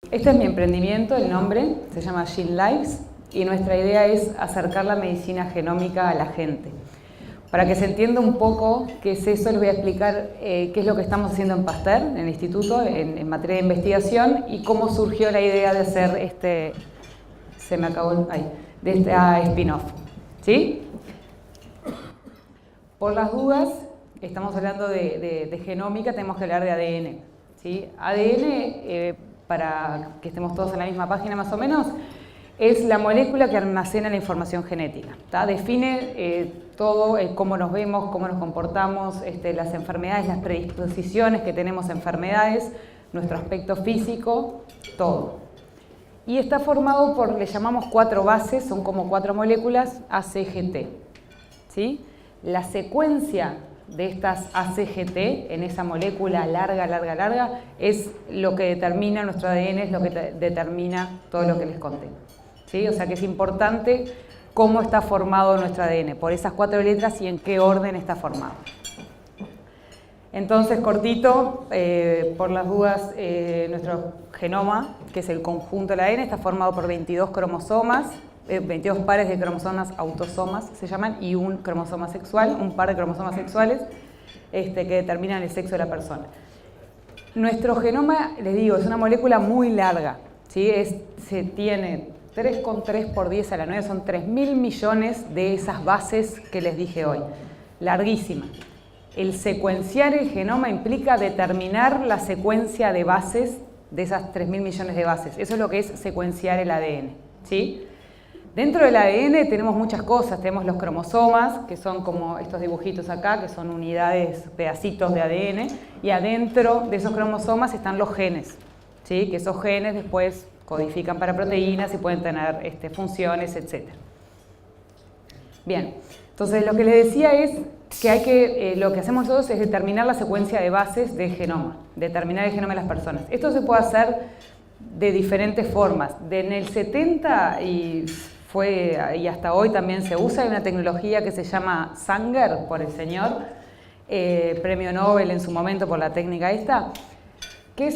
Este es mi emprendimiento, el nombre se llama GenLives y nuestra idea es acercar la medicina genómica a la gente. Para que se entienda un poco qué es eso, les voy a explicar qué es lo que estamos haciendo en Pasteur, en el instituto, en materia de investigación y cómo surgió la idea de hacer de esta spin-off. ¿Sí? Por las dudas, estamos hablando de genómica, tenemos que hablar de ADN. ¿Sí? ADN, para que estemos todos en la misma página más o menos, es la molécula que almacena la información genética. Define todo, cómo nos vemos, cómo nos comportamos, las enfermedades, las predisposiciones que tenemos a enfermedades, nuestro aspecto físico, todo. Y está formado por, le llamamos 4 bases, son como 4 moléculas ACGT. ¿Sí? La secuencia de estas ACGT en esa molécula larga, es lo que determina nuestro ADN, es lo que determina todo lo que les conté. ¿Sí? O sea que es importante cómo está formado nuestro ADN, por esas 4 letras y en qué orden está formado. Entonces, cortito, por las dudas, nuestro genoma, que es el conjunto del ADN, está formado por 22 cromosomas, 22 pares de cromosomas autosomas se llaman, y un cromosoma sexual, un par de cromosomas sexuales que determinan el sexo de la persona. Nuestro genoma, les digo, es una molécula muy larga, ¿sí? Se tiene 3,3 por 10 a la 9, son 3.000 millones de esas bases que les dije hoy, larguísima. El secuenciar el genoma implica determinar la secuencia de bases de esas 3.000 millones de bases. Eso es lo que es secuenciar el ADN, ¿sí? Dentro del ADN tenemos muchas cosas, tenemos los cromosomas, que son como estos dibujitos acá, que son unidades, pedacitos de ADN, y adentro de esos cromosomas están los genes, ¿sí? Que esos genes después codifican para proteínas y pueden tener funciones, etc. Bien, entonces lo que les decía es que lo que hacemos nosotros es determinar la secuencia de bases del genoma, determinar el genoma de las personas. Esto se puede hacer de diferentes formas. En el 70 y hasta hoy también se usa, hay una tecnología que se llama Sanger, por el señor, premio Nobel en su momento por la técnica esta, que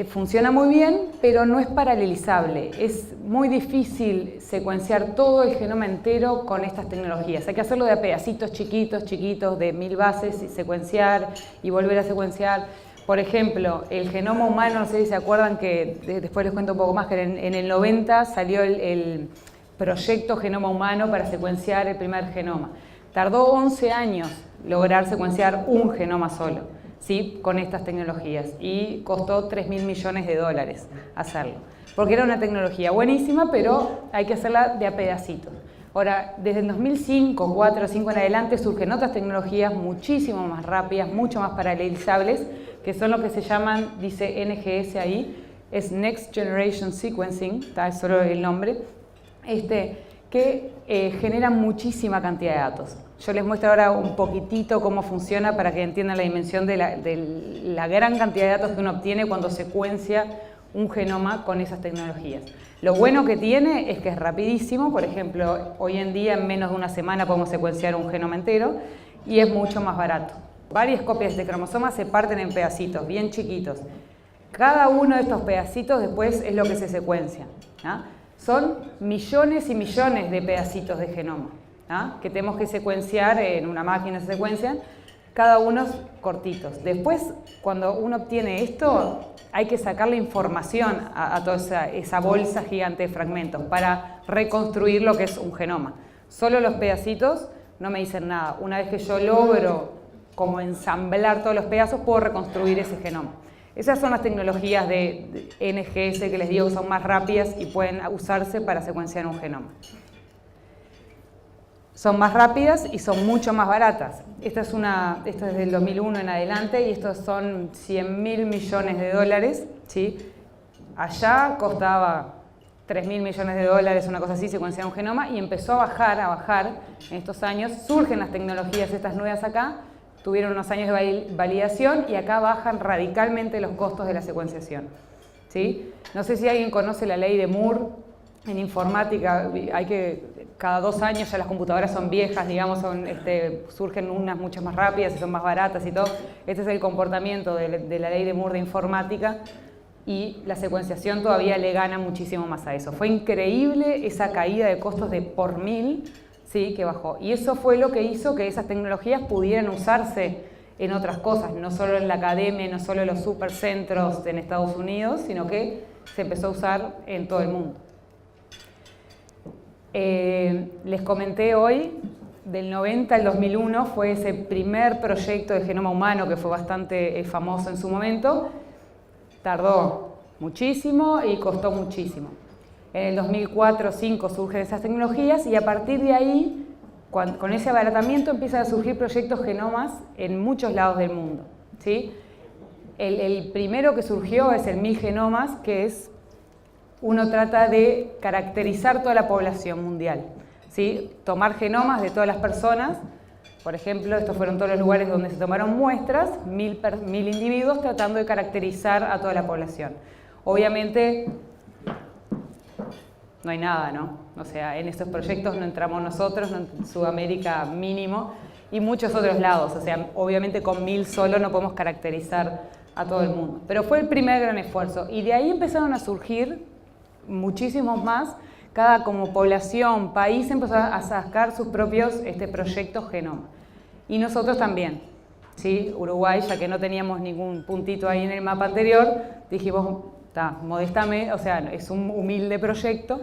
funciona muy bien, pero no es paralelizable. Es muy difícil secuenciar todo el genoma entero con estas tecnologías. Hay que hacerlo de a pedacitos chiquitos, de 1000 bases, y secuenciar y volver a secuenciar. Por ejemplo, el genoma humano, no sé si se acuerdan que, después les cuento un poco más, que en el 90 salió el proyecto Genoma Humano para secuenciar el primer genoma. Tardó 11 años lograr secuenciar un genoma solo, ¿sí? Con estas tecnologías, y costó 3.000 millones de dólares hacerlo. Porque era una tecnología buenísima, pero hay que hacerla de a pedacitos. Ahora, desde el 2005, 4 o 5 en adelante, surgen otras tecnologías muchísimo más rápidas, mucho más paralelizables, que son lo que se llaman, dice NGS ahí, es Next Generation Sequencing, está solo el nombre, que generan muchísima cantidad de datos. Yo les muestro ahora un poquitito cómo funciona para que entiendan la dimensión de la gran cantidad de datos que uno obtiene cuando secuencia un genoma con esas tecnologías. Lo bueno que tiene es que es rapidísimo, por ejemplo, hoy en día en menos de una semana podemos secuenciar un genoma entero y es mucho más barato. Varias copias de cromosomas se parten en pedacitos, bien chiquitos. Cada uno de estos pedacitos después es lo que se secuencia, ¿no? Son millones y millones de pedacitos de genoma, ¿no? Que tenemos que secuenciar en una máquina, se secuencian, cada uno cortitos. Después, cuando uno obtiene esto, hay que sacarle información a toda esa bolsa gigante de fragmentos para reconstruir lo que es un genoma. Solo los pedacitos no me dicen nada. Una vez que yo logro como ensamblar todos los pedazos, puedo reconstruir ese genoma. Esas son las tecnologías de NGS que les digo que son más rápidas y pueden usarse para secuenciar un genoma. Son más rápidas y son mucho más baratas. Esto es del 2001 en adelante y estos son 100.000 millones de dólares, ¿sí? Allá costaba 3.000 millones de dólares, una cosa así, secuenciar un genoma, y empezó a bajar en estos años. Surgen las tecnologías estas nuevas acá, tuvieron unos años de validación y acá bajan radicalmente los costos de la secuenciación, ¿sí? No sé si alguien conoce la ley de Moore en informática. Cada 2 años ya las computadoras son viejas, digamos, surgen unas muchas más rápidas y son más baratas y todo. Este es el comportamiento de la ley de Moore de informática. y la secuenciación todavía le gana muchísimo más a eso. Fue increíble esa caída de costos de por 1000, ¿sí? Que bajó. Y eso fue lo que hizo que esas tecnologías pudieran usarse en otras cosas, no solo en la academia, no solo en los supercentros en Estados Unidos, sino que se empezó a usar en todo el mundo. Les comenté hoy, del 90 al 2001 fue ese primer proyecto de genoma humano que fue bastante famoso en su momento. Tardó muchísimo y costó muchísimo. En el 2004-2005 surgen esas tecnologías y a partir de ahí, con ese abaratamiento, empiezan a surgir proyectos genomas en muchos lados del mundo, ¿sí? El primero que surgió es el 1000 genomas, que es, uno trata de caracterizar toda la población mundial, ¿sí? Tomar genomas de todas las personas. Por ejemplo, estos fueron todos los lugares donde se tomaron muestras, 1000 individuos tratando de caracterizar a toda la población. Obviamente, no hay nada, ¿no? O sea, en estos proyectos no entramos nosotros, no en Sudamérica mínimo, y muchos otros lados. O sea, obviamente con 1000 solo no podemos caracterizar a todo el mundo. Pero fue el primer gran esfuerzo. Y de ahí empezaron a surgir muchísimos más. Cada como población, país empezó a sacar sus propios proyectos genoma. Y nosotros también, ¿sí? Uruguay, ya que no teníamos ningún puntito ahí en el mapa anterior, dijimos, modestamente, o sea, es un humilde proyecto,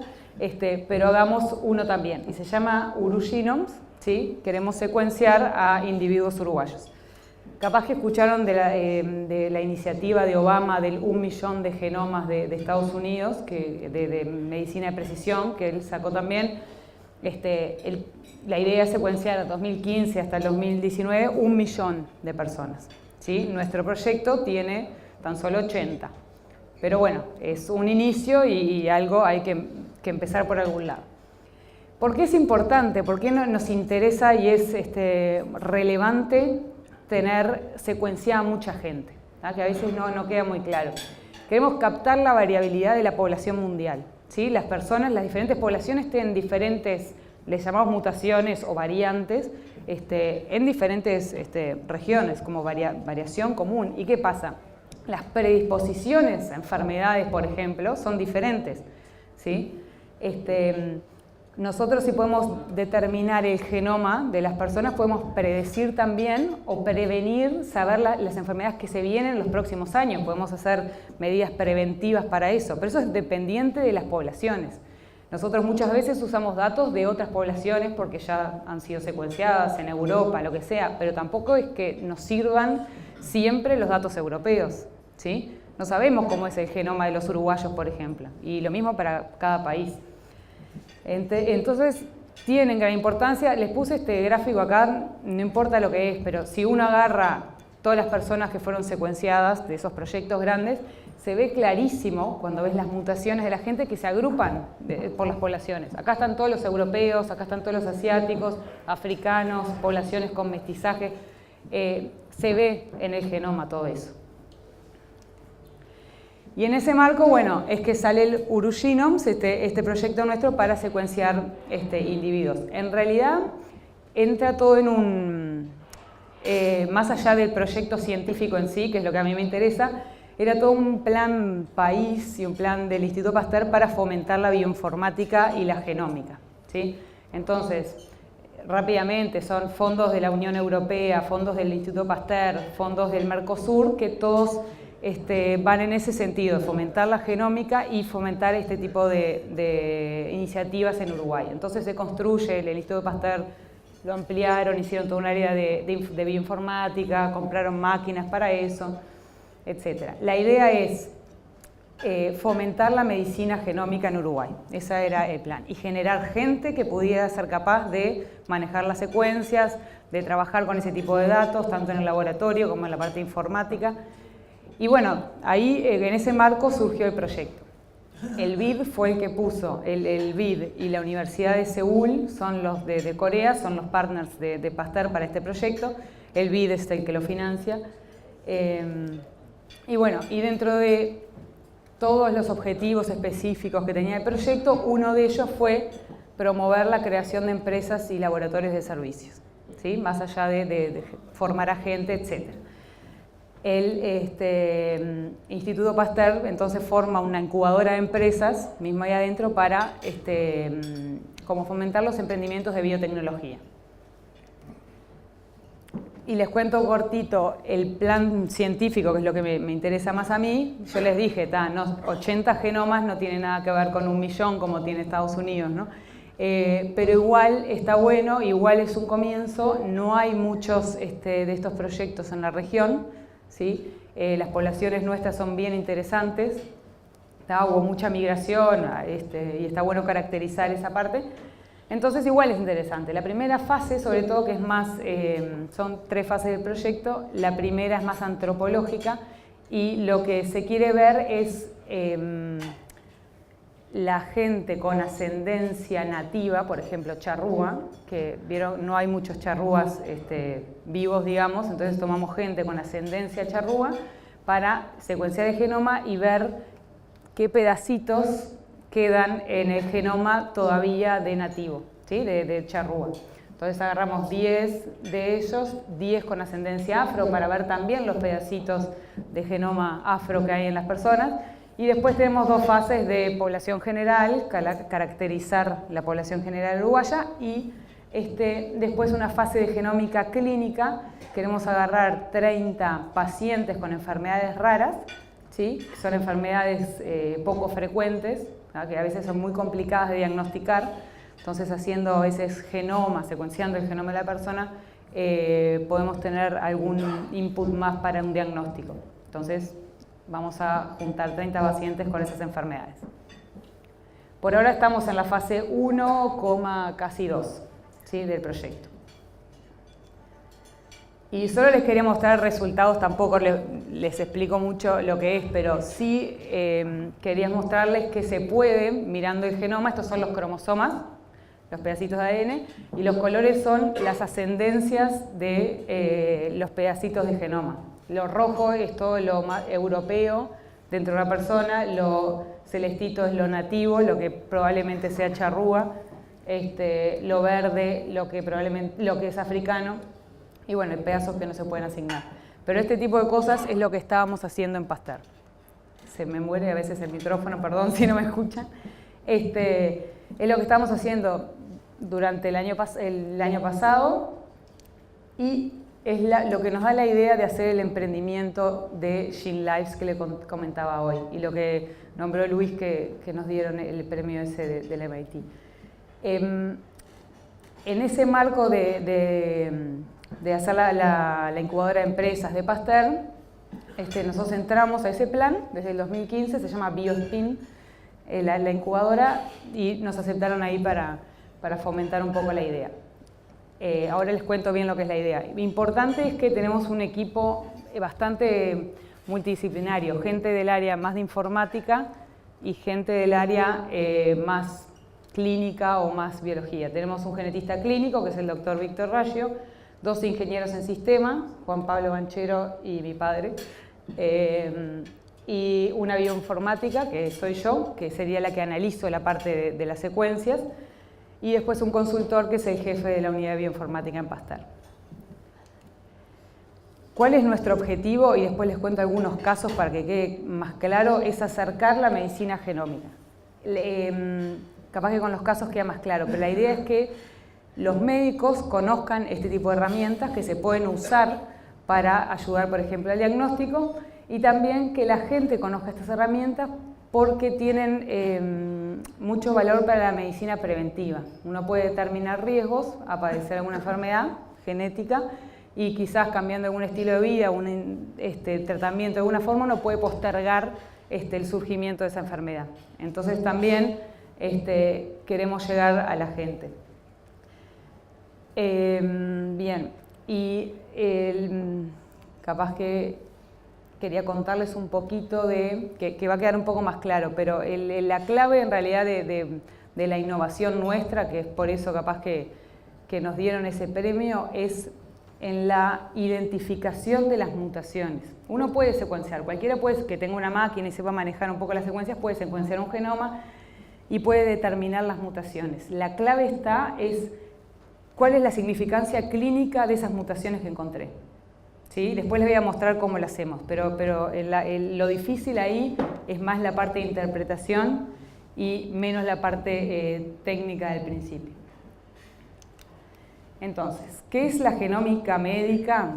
pero hagamos uno también. Y se llama Urugenomes, ¿sí? Queremos secuenciar a individuos uruguayos. Capaz que escucharon de la iniciativa de Obama del 1 millón de genomas de Estados Unidos, de medicina de precisión, que él sacó también. La idea es secuenciar a 2015 hasta el 2019 1 millón de personas, ¿sí? Nuestro proyecto tiene tan solo 80. Pero bueno, es un inicio y algo hay que empezar por algún lado. ¿Por qué es importante? ¿Por qué nos interesa y es relevante tener secuenciada a mucha gente? Que a veces no queda muy claro. Queremos captar la variabilidad de la población mundial, ¿sí? Las personas, las diferentes poblaciones tienen diferentes, les llamamos mutaciones o variantes, en diferentes regiones, como variación común. ¿Y qué pasa? Las predisposiciones a enfermedades, por ejemplo, son diferentes, ¿sí? Nosotros, si podemos determinar el genoma de las personas, podemos predecir también o prevenir, saber las enfermedades que se vienen en los próximos años. Podemos hacer medidas preventivas para eso, pero eso es dependiente de las poblaciones. Nosotros muchas veces usamos datos de otras poblaciones porque ya han sido secuenciadas en Europa, lo que sea, pero tampoco es que nos sirvan siempre los datos europeos, ¿sí? No sabemos cómo es el genoma de los uruguayos, por ejemplo, y lo mismo para cada país. Entonces, tienen gran importancia. Les puse este gráfico acá, no importa lo que es, pero si uno agarra todas las personas que fueron secuenciadas de esos proyectos grandes, se ve clarísimo cuando ves las mutaciones de la gente que se agrupan por las poblaciones. Acá están todos los europeos, acá están todos los asiáticos, africanos, poblaciones con mestizaje. Se ve en el genoma todo eso. Y en ese marco, bueno, es que sale el Urugenomes, este proyecto nuestro para secuenciar individuos. En realidad, entra todo en un... más allá del proyecto científico en sí, que es lo que a mí me interesa, era todo un plan país y un plan del Instituto Pasteur para fomentar la bioinformática y la genómica, ¿sí? Entonces, rápidamente, son fondos de la Unión Europea, fondos del Instituto Pasteur, fondos del Mercosur, que todos van en ese sentido, fomentar la genómica y fomentar este tipo de iniciativas en Uruguay. Entonces se construye el Instituto Pasteur, lo ampliaron, hicieron toda un área de bioinformática, compraron máquinas para eso, etc. La idea es fomentar la medicina genómica en Uruguay, ese era el plan, y generar gente que pudiera ser capaz de manejar las secuencias, de trabajar con ese tipo de datos, tanto en el laboratorio como en la parte informática. Y bueno, ahí en ese marco surgió el proyecto. El BID fue el que puso, el BID y la Universidad de Seúl son los de Corea, son los partners de Pasteur para este proyecto. El BID es el que lo financia. Y bueno, y dentro de todos los objetivos específicos que tenía el proyecto, uno de ellos fue promover la creación de empresas y laboratorios de servicios, ¿sí? Más allá de formar a gente, etc. El Instituto Pasteur entonces forma una incubadora de empresas, mismo ahí adentro, para como fomentar los emprendimientos de biotecnología. Y les cuento cortito el plan científico, que es lo que me interesa más a mí. Yo les dije, 80 genomas no tiene nada que ver con 1 millón como tiene Estados Unidos, ¿no? Pero igual está bueno, igual es un comienzo, no hay muchos de estos proyectos en la región, ¿sí? Las poblaciones nuestras son bien interesantes, hubo mucha migración y está bueno caracterizar esa parte. Entonces igual es interesante. La primera fase, sobre todo, que es más, son 3 fases del proyecto. La primera es más antropológica y lo que se quiere ver es la gente con ascendencia nativa, por ejemplo charrúa, que vieron, no hay muchos charrúas vivos, digamos, entonces tomamos gente con ascendencia charrúa para secuenciar el genoma y ver qué pedacitos quedan en el genoma todavía de nativo, ¿sí? de charrúa. Entonces agarramos 10 de ellos, 10 con ascendencia afro, para ver también los pedacitos de genoma afro que hay en las personas. Y después tenemos 2 fases de población general, caracterizar la población general uruguaya, y después una fase de genómica clínica. Queremos agarrar 30 pacientes con enfermedades raras, ¿sí? Son enfermedades poco frecuentes, ¿no? Que a veces son muy complicadas de diagnosticar. Entonces, haciendo a veces genoma, secuenciando el genoma de la persona, podemos tener algún input más para un diagnóstico. Entonces, vamos a juntar 30 pacientes con esas enfermedades. Por ahora estamos en la fase 1, casi 2, ¿sí? del proyecto. Y solo les quería mostrar resultados, tampoco les explico mucho lo que es, pero sí quería mostrarles que se puede, mirando el genoma, estos son los cromosomas, los pedacitos de ADN, y los colores son las ascendencias de los pedacitos de genoma. Lo rojo es todo lo más europeo dentro de una persona, lo celestito es lo nativo, lo que probablemente sea charrúa, lo verde, lo que es africano, y bueno, hay pedazos que no se pueden asignar. Pero este tipo de cosas es lo que estábamos haciendo en Pasteur. Se me muere a veces el micrófono, perdón si no me escuchan. Es lo que estábamos haciendo durante el año pasado y es lo que nos da la idea de hacer el emprendimiento de GeneLives que le comentaba hoy y lo que nombró Luis que nos dieron el premio ese del MIT. En ese marco de hacer la incubadora de empresas de Pasteur, nosotros entramos a ese plan desde el 2015, se llama BioSpin, la incubadora, y nos aceptaron ahí para fomentar un poco la idea. Ahora les cuento bien lo que es la idea. Lo importante es que tenemos un equipo bastante multidisciplinario, gente del área más de informática y gente del área más clínica o más biología. Tenemos un genetista clínico, que es el doctor Víctor Raggio, 2 ingenieros en sistema, Juan Pablo Banchero y mi padre, y una bioinformática, que soy yo, que sería la que analizo la parte de las secuencias, y después un consultor que es el jefe de la unidad de bioinformática en Pasteur. ¿Cuál es nuestro objetivo? Y después les cuento algunos casos para que quede más claro, es acercar la medicina genómica. Capaz que con los casos queda más claro, pero la idea es que los médicos conozcan este tipo de herramientas que se pueden usar para ayudar, por ejemplo, al diagnóstico, y también que la gente conozca estas herramientas porque tienen mucho valor para la medicina preventiva. Uno puede determinar riesgos a padecer alguna enfermedad genética y quizás cambiando algún estilo de vida, un tratamiento de alguna forma, uno puede postergar el surgimiento de esa enfermedad. Entonces también queremos llegar a la gente. Bien, y capaz que quería contarles un poquito que va a quedar un poco más claro, pero la clave en realidad de la innovación nuestra, que es por eso capaz que nos dieron ese premio, es en la identificación de las mutaciones. Uno puede secuenciar, cualquiera que tenga una máquina y sepa manejar un poco las secuencias, puede secuenciar un genoma y puede determinar las mutaciones. La clave es cuál es la significancia clínica de esas mutaciones que encontré. ¿sí? Después les voy a mostrar cómo lo hacemos, pero lo difícil ahí es más la parte de interpretación y menos la parte técnica del principio. Entonces, ¿qué es la genómica médica?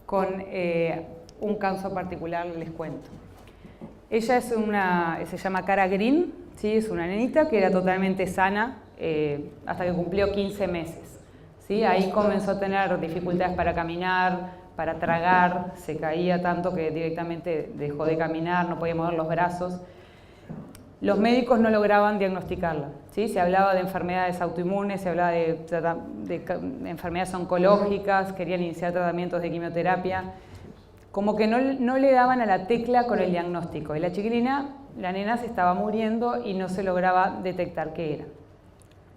Con un caso particular les cuento. Ella se llama Cara Green, ¿sí? Es una nenita que era totalmente sana hasta que cumplió 15 meses. ¿Sí? Ahí comenzó a tener dificultades para caminar, para tragar, se caía tanto que directamente dejó de caminar, no podía mover los brazos. Los médicos no lograban diagnosticarla, ¿sí? Se hablaba de enfermedades autoinmunes, se hablaba de enfermedades oncológicas, querían iniciar tratamientos de quimioterapia, como que no le daban a la tecla con el diagnóstico. Y la chiquilina, la nena se estaba muriendo y no se lograba detectar qué era.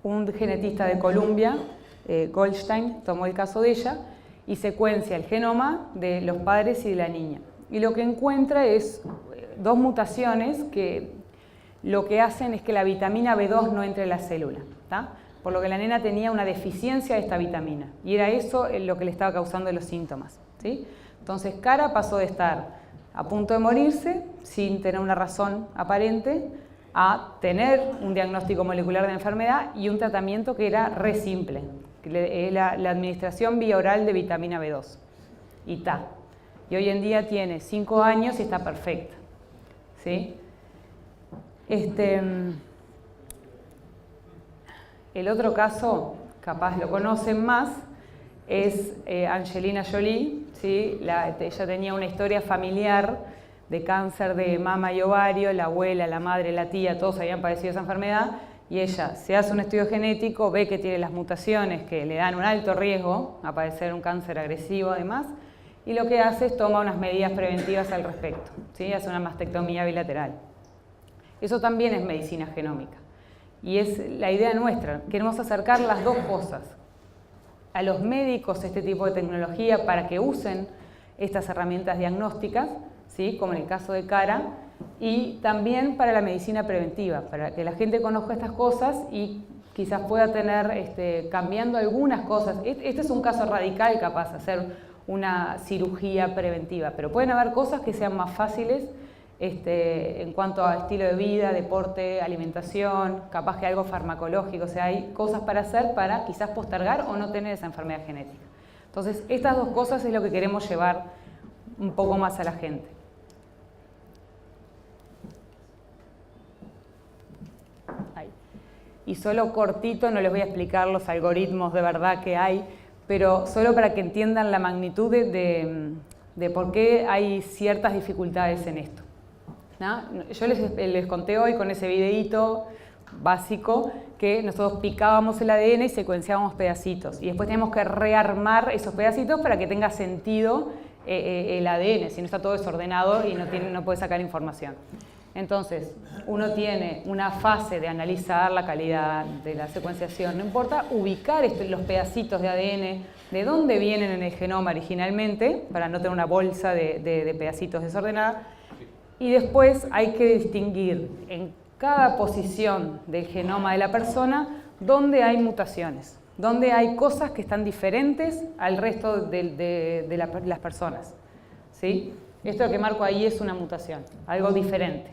Un genetista de Columbia, Goldstein, tomó el caso de ella y secuencia el genoma de los padres y de la niña. Y lo que encuentra es dos mutaciones que lo que hacen es que la vitamina B2 no entre en la célula, ¿tá? Por lo que la nena tenía una deficiencia de esta vitamina y era eso lo que le estaba causando los síntomas, ¿sí? Entonces Cara pasó de estar a punto de morirse sin tener una razón aparente a tener un diagnóstico molecular de enfermedad y un tratamiento que era re simple, la administración vía oral de vitamina B2 y ta. Y hoy en día tiene 5 años y está perfecta, ¿sí? El otro caso, capaz lo conocen más, es Angelina Jolie, ¿sí? Ella tenía una historia familiar de cáncer de mama y ovario, la abuela, la madre, la tía, todos habían padecido esa enfermedad y ella se hace un estudio genético, ve que tiene las mutaciones que le dan un alto riesgo a padecer un cáncer agresivo además y lo que hace es toma unas medidas preventivas al respecto, ¿sí? Hace una mastectomía bilateral. Eso también es medicina genómica y es la idea nuestra, queremos acercar las dos cosas. A los médicos este tipo de tecnología para que usen estas herramientas diagnósticas, ¿sí? Como en el caso de Cara, y también para la medicina preventiva, para que la gente conozca estas cosas y quizás pueda tener, cambiando algunas cosas. Este es un caso radical capaz, hacer una cirugía preventiva, pero pueden haber cosas que sean más fáciles en cuanto a estilo de vida, deporte, alimentación, capaz que algo farmacológico, o sea, hay cosas para hacer para quizás postergar o no tener esa enfermedad genética. Entonces, estas dos cosas es lo que queremos llevar un poco más a la gente. Ahí. Y solo cortito, no les voy a explicar los algoritmos de verdad que hay, pero solo para que entiendan la magnitud de por qué hay ciertas dificultades en esto. ¿No? Yo les conté hoy con ese videíto básico que nosotros picábamos el ADN y secuenciábamos pedacitos y después tenemos que rearmar esos pedacitos para que tenga sentido el ADN, si no está todo desordenado y no puede sacar información. Entonces, uno tiene una fase de analizar la calidad de la secuenciación, no importa ubicar los pedacitos de ADN, de dónde vienen en el genoma originalmente, para no tener una bolsa de pedacitos desordenada. Y después hay que distinguir en cada posición del genoma de la persona dónde hay mutaciones, dónde hay cosas que están diferentes al resto de las personas, ¿sí? Esto que marco ahí es una mutación, algo diferente.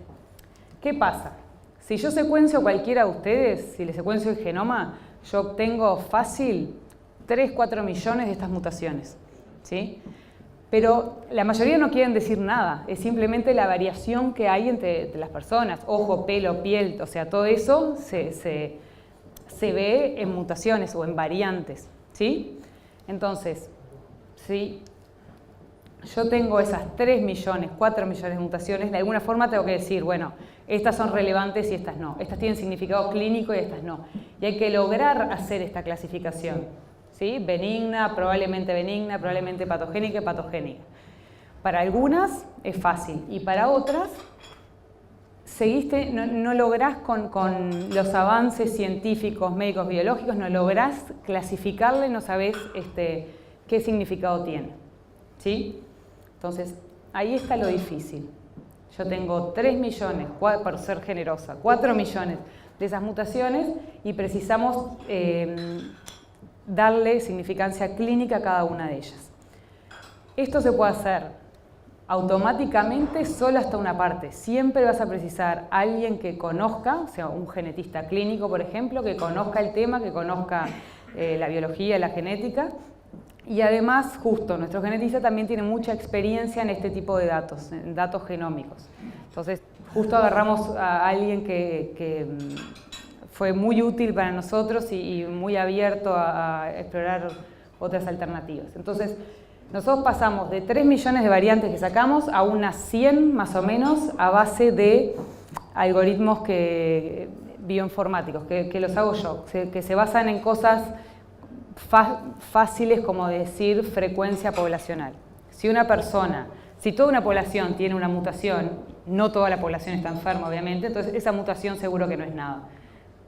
¿Qué pasa? Si yo secuencio a cualquiera de ustedes, si les secuencio el genoma, yo obtengo fácil 3-4 millones de estas mutaciones, ¿sí? Pero la mayoría no quieren decir nada, es simplemente la variación que hay entre las personas, ojo, pelo, piel, o sea, todo eso se ve en mutaciones o en variantes, ¿sí? Entonces, si yo tengo esas 3 millones, 4 millones de mutaciones, de alguna forma tengo que decir, bueno, estas son relevantes y estas no, estas tienen significado clínico y estas no. Y hay que lograr hacer esta clasificación, ¿sí? Benigna, probablemente patogénica y patogénica. Para algunas es fácil y para otras no lográs con los avances científicos, médicos, biológicos, no lográs clasificarle, no sabés qué significado tiene, ¿sí? Entonces, ahí está lo difícil. Yo tengo 3 millones, por ser generosa, 4 millones de esas mutaciones y precisamos darle significancia clínica a cada una de ellas. Esto se puede hacer automáticamente solo hasta una parte. Siempre vas a precisar a alguien que conozca, o sea, un genetista clínico, por ejemplo, que conozca el tema, que conozca la biología, la genética. Y además, justo, nuestro genetista también tiene mucha experiencia en este tipo de datos, en datos genómicos. Entonces, justo agarramos a alguien que fue muy útil para nosotros y muy abierto a explorar otras alternativas. Entonces, nosotros pasamos de 3 millones de variantes que sacamos a unas 100 más o menos a base de algoritmos bioinformáticos, que los hago yo, que se basan en cosas fáciles como decir frecuencia poblacional. Si toda una población tiene una mutación, no toda la población está enferma, obviamente, entonces esa mutación seguro que no es nada,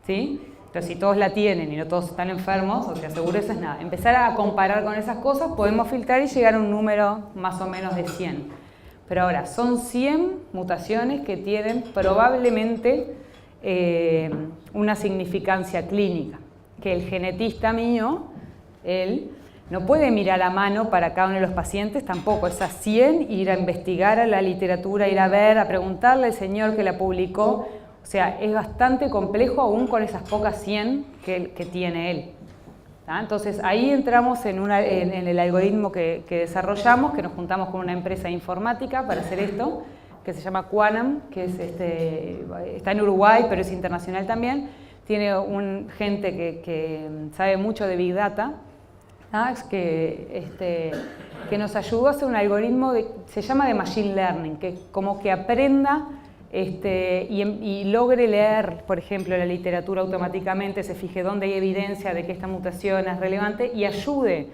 ¿sí? Entonces, si todos la tienen y no todos están enfermos, o sea, seguro eso es nada. Empezar a comparar con esas cosas, podemos filtrar y llegar a un número más o menos de 100. Pero ahora, son 100 mutaciones que tienen probablemente una significancia clínica, que el genetista mío, él no puede mirar a mano para cada uno de los pacientes, tampoco, esas 100, ir a investigar a la literatura, ir a ver, a preguntarle al señor que la publicó. O sea, es bastante complejo aún con esas pocas 100 que tiene él. ¿Tá? Entonces, ahí entramos en el algoritmo que desarrollamos, que nos juntamos con una empresa informática para hacer esto, que se llama Quanam, que está en Uruguay, pero es internacional también. Tiene gente que sabe mucho de Big Data, que nos ayudó a hacer un algoritmo, se llama de Machine Learning, que como que aprenda y logre leer, por ejemplo, la literatura automáticamente, se fije dónde hay evidencia de que esta mutación es relevante y ayude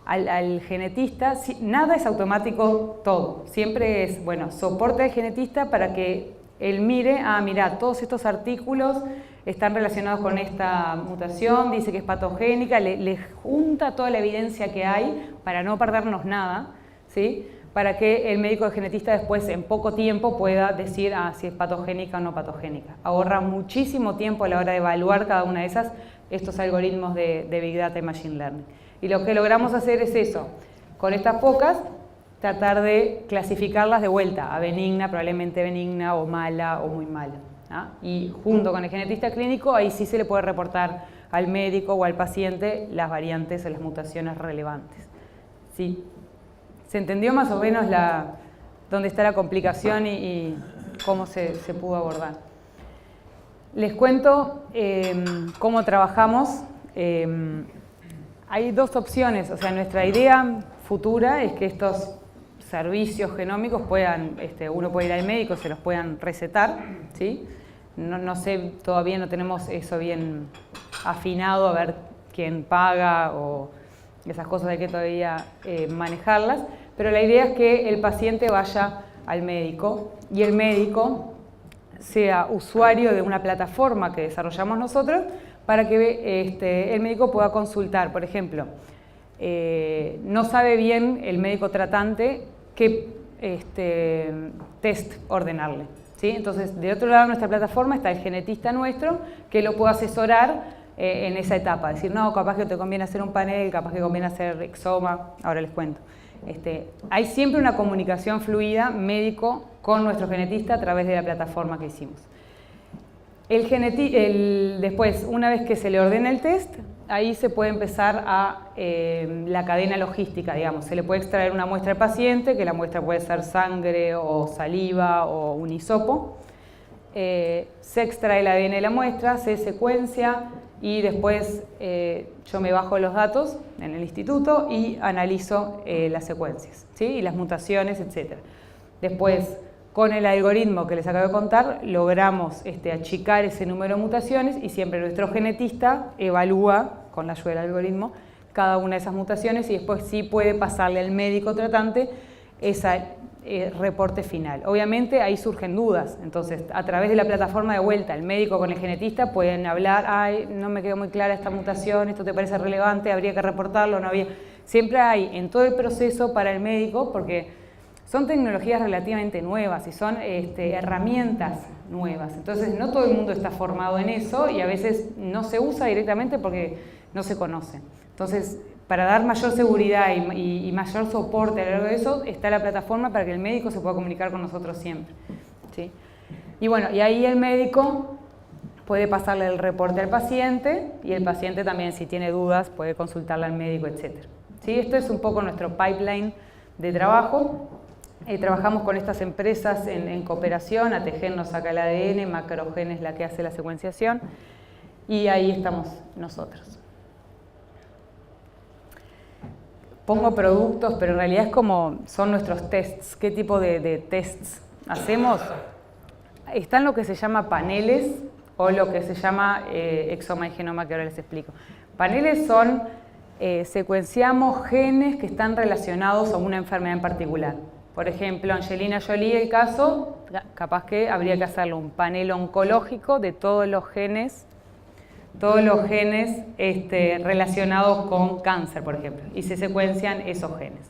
al genetista. Nada es automático todo, siempre es, bueno, soporte al genetista para que él mire, mira, todos estos artículos están relacionados con esta mutación, dice que es patogénica, le junta toda la evidencia que hay para no perdernos nada, ¿sí? Para que el médico genetista después en poco tiempo pueda decir si es patogénica o no patogénica. Ahorra muchísimo tiempo a la hora de evaluar cada una de estos algoritmos de Big Data y Machine Learning. Y lo que logramos hacer es eso, con estas pocas, tratar de clasificarlas de vuelta a benigna, probablemente benigna, o mala, o muy mala. Y junto con el genetista clínico, ahí sí se le puede reportar al médico o al paciente las variantes o las mutaciones relevantes. ¿Sí? ¿Se entendió más o menos dónde está la complicación y cómo se pudo abordar? Les cuento cómo trabajamos. Hay dos opciones, o sea, nuestra idea futura es que estos servicios genómicos uno puede ir al médico, se los puedan recetar, ¿sí? No sé, todavía no tenemos eso bien afinado, a ver quién paga o esas cosas hay que todavía manejarlas, pero la idea es que el paciente vaya al médico y el médico sea usuario de una plataforma que desarrollamos nosotros para que el médico pueda consultar. Por ejemplo, no sabe bien el médico tratante qué test ordenarle, ¿sí? Entonces, de otro lado de nuestra plataforma está el genetista nuestro que lo puede asesorar en esa etapa. Decir, no, capaz que te conviene hacer un panel, capaz que conviene hacer exoma, ahora les cuento. Hay siempre una comunicación fluida médico con nuestro genetista a través de la plataforma que hicimos. Después, una vez que se le ordena el test, ahí se puede empezar la cadena logística, digamos. Se le puede extraer una muestra al paciente, que la muestra puede ser sangre o saliva o un hisopo. Se extrae el ADN de la muestra, se secuencia y después yo me bajo los datos en el instituto y analizo las secuencias, ¿sí? Y las mutaciones, etc. Después, con el algoritmo que les acabo de contar, logramos achicar ese número de mutaciones y siempre nuestro genetista evalúa, con la ayuda del algoritmo, cada una de esas mutaciones y después sí puede pasarle al médico tratante ese reporte final. Obviamente ahí surgen dudas, entonces a través de la plataforma de vuelta, el médico con el genetista pueden hablar, no me quedó muy clara esta mutación, esto te parece relevante, habría que reportarlo, no había. Siempre hay en todo el proceso para el médico, porque son tecnologías relativamente nuevas y son herramientas nuevas. Entonces no todo el mundo está formado en eso y a veces no se usa directamente porque no se conoce. Entonces para dar mayor seguridad y mayor soporte a lo largo de eso, está la plataforma para que el médico se pueda comunicar con nosotros siempre, ¿sí? Y bueno, y ahí el médico puede pasarle el reporte al paciente y el paciente también, si tiene dudas, puede consultarle al médico, etc. ¿Sí? Esto es un poco nuestro pipeline de trabajo. Trabajamos con estas empresas en cooperación, ATGen nos saca el ADN, Macrogen es la que hace la secuenciación y ahí estamos nosotros. Pongo productos, pero en realidad es como son nuestros tests. ¿Qué tipo de tests hacemos? Están lo que se llama paneles o lo que se llama exoma y genoma, que ahora les explico. Paneles son, secuenciamos genes que están relacionados a una enfermedad en particular. Por ejemplo, Angelina Jolie, el caso, capaz que habría que hacerle un panel oncológico de todos los genes relacionados con cáncer, por ejemplo, y se secuencian esos genes.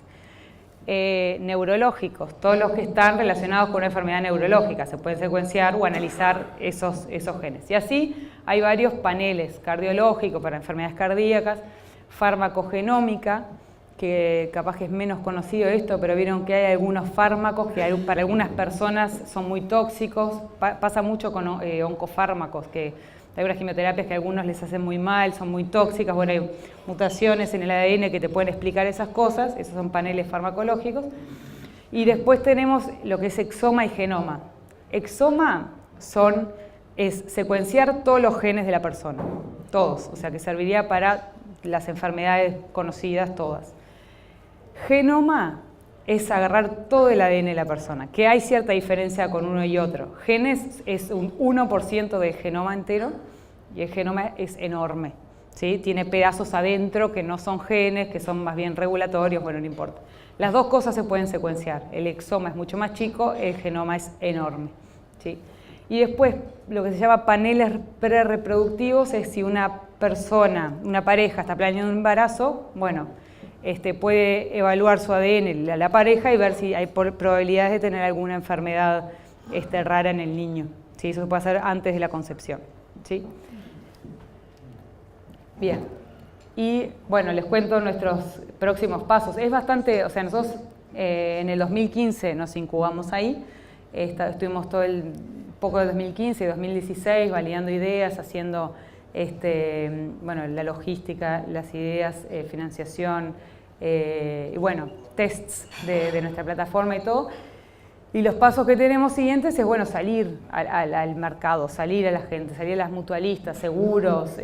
Neurológicos, todos los que están relacionados con una enfermedad neurológica, se pueden secuenciar o analizar esos genes. Y así hay varios paneles: cardiológicos para enfermedades cardíacas, farmacogenómica, que capaz que es menos conocido esto, pero vieron que hay algunos fármacos que para algunas personas son muy tóxicos. Pasa mucho con oncofármacos, que hay unas quimioterapias que a algunos les hacen muy mal, son muy tóxicas. Bueno, hay mutaciones en el ADN que te pueden explicar esas cosas. Esos son paneles farmacológicos. Y después tenemos lo que es exoma y genoma. Exoma es secuenciar todos los genes de la persona, todos, o sea que serviría para las enfermedades conocidas todas. Genoma es agarrar todo el ADN de la persona, que hay cierta diferencia con uno y otro. Genes es un 1% del genoma entero y el genoma es enorme, ¿sí? Tiene pedazos adentro que no son genes, que son más bien regulatorios, bueno, no importa. Las dos cosas se pueden secuenciar. El exoma es mucho más chico, el genoma es enorme, ¿sí? Y después, lo que se llama paneles prerreproductivos es si una persona, una pareja está planeando un embarazo, bueno, puede evaluar su ADN la pareja y ver si hay probabilidades de tener alguna enfermedad rara en el niño, ¿sí? Eso se puede hacer antes de la concepción, ¿sí? Bien, y bueno, les cuento nuestros próximos pasos. Es bastante, o sea, nosotros en el 2015 nos incubamos ahí, estuvimos todo el poco de 2015 y 2016 validando ideas, haciendo bueno, la logística, las ideas, financiación, y bueno, tests de nuestra plataforma y todo. Y los pasos que tenemos siguientes es, bueno, salir al mercado, salir a la gente, salir a las mutualistas, seguros,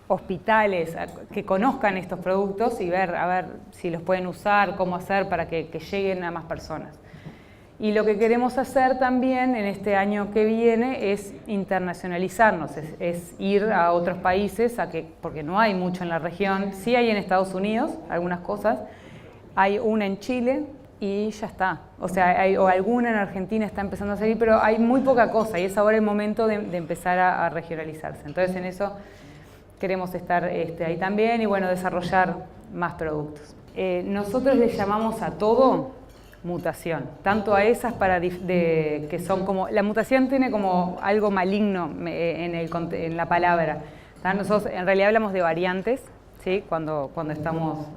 hospitales, que conozcan estos productos y a ver si los pueden usar, cómo hacer para que lleguen a más personas. Y lo que queremos hacer también en este año que viene es internacionalizarnos, es ir a otros países, porque no hay mucho en la región. Sí hay en Estados Unidos algunas cosas, hay una en Chile y ya está. O sea, o alguna en Argentina está empezando a salir, pero hay muy poca cosa y es ahora el momento de empezar a regionalizarse. Entonces en eso queremos estar ahí también y bueno, desarrollar más productos. Nosotros le llamamos a todo mutación, tanto a esas que son como, la mutación tiene como algo maligno en la palabra. Nosotros en realidad hablamos de variantes, ¿sí? Cuando estamos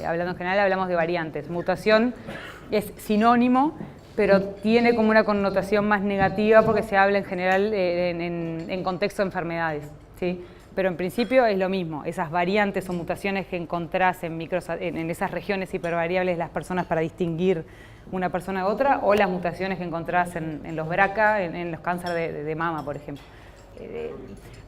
hablando en general hablamos de variantes. Mutación es sinónimo, pero tiene como una connotación más negativa porque se habla en general en contexto de enfermedades, ¿sí? Pero en principio es lo mismo, esas variantes o mutaciones que encontrás en esas regiones hipervariables de las personas para distinguir una persona de otra, o las mutaciones que encontrás en los BRCA, en los cánceres de mama, por ejemplo.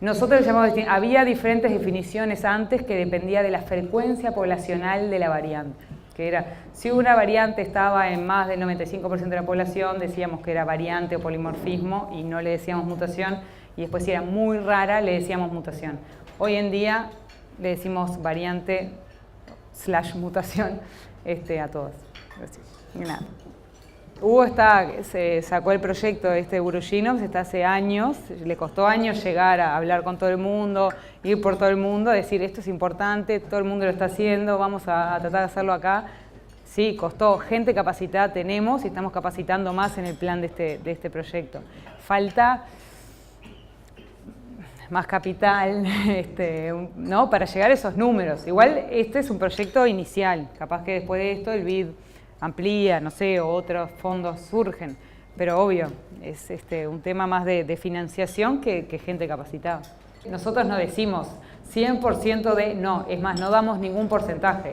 Nosotros llamamos, había diferentes definiciones antes que dependía de la frecuencia poblacional de la variante, que era, si una variante estaba en más del 95% de la población, decíamos que era variante o polimorfismo y no le decíamos mutación, y después si era muy rara le decíamos mutación. Hoy en día le decimos variante / mutación a todas. Nada. Hugo se sacó el proyecto de Uroginoms, está hace años, le costó años llegar a hablar con todo el mundo, ir por todo el mundo, decir esto es importante, todo el mundo lo está haciendo, vamos a tratar de hacerlo acá. Sí, costó, gente capacitada tenemos y estamos capacitando más en el plan de este proyecto. Falta más capital, ¿no? Para llegar a esos números. Igual este es un proyecto inicial, capaz que después de esto el BID amplía, no sé, o otros fondos surgen, pero obvio, es un tema más de financiación que gente capacitada. Nosotros no decimos 100% de no, es más, no damos ningún porcentaje,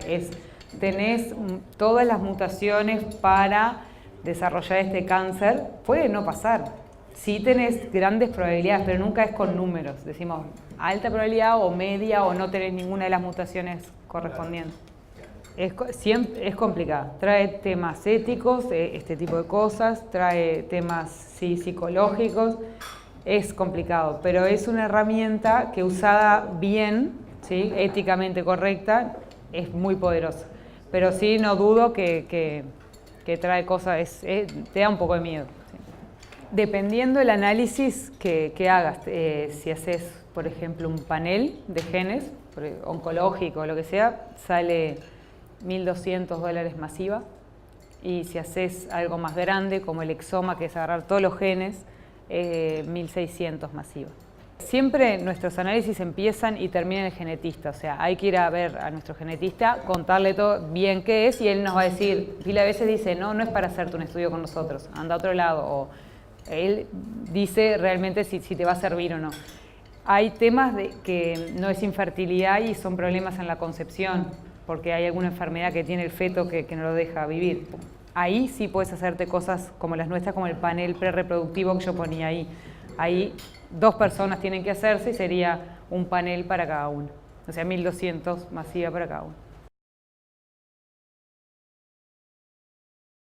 tenés todas las mutaciones para desarrollar este cáncer, puede no pasar. Sí tenés grandes probabilidades, pero nunca es con números. Decimos alta probabilidad o media o no tenés ninguna de las mutaciones correspondientes. Es complicado. Trae temas éticos, este tipo de cosas, trae temas psicológicos. Es complicado, pero es una herramienta que usada bien, ¿sí? Éticamente correcta, es muy poderosa. Pero sí, no dudo que trae cosas, te da un poco de miedo. ¿Sí? Dependiendo del análisis que hagas, si haces, por ejemplo, un panel de genes, oncológico o lo que sea, sale $1.200 masiva. Y si haces algo más grande, como el exoma, que es agarrar todos los genes, 1.600 masiva. Siempre nuestros análisis empiezan y terminan en el genetista, o sea, hay que ir a ver a nuestro genetista, contarle todo bien qué es y él nos va a decir, pila de veces dice, no es para hacerte un estudio con nosotros, anda a otro lado, o él dice realmente si te va a servir o no. Hay temas que no es infertilidad y son problemas en la concepción, porque hay alguna enfermedad que tiene el feto que no lo deja vivir. Ahí sí puedes hacerte cosas como las nuestras, como el panel prerreproductivo que yo ponía ahí. Ahí 2 personas tienen que hacerse y sería un panel para cada uno. O sea, 1.200 masiva para cada uno.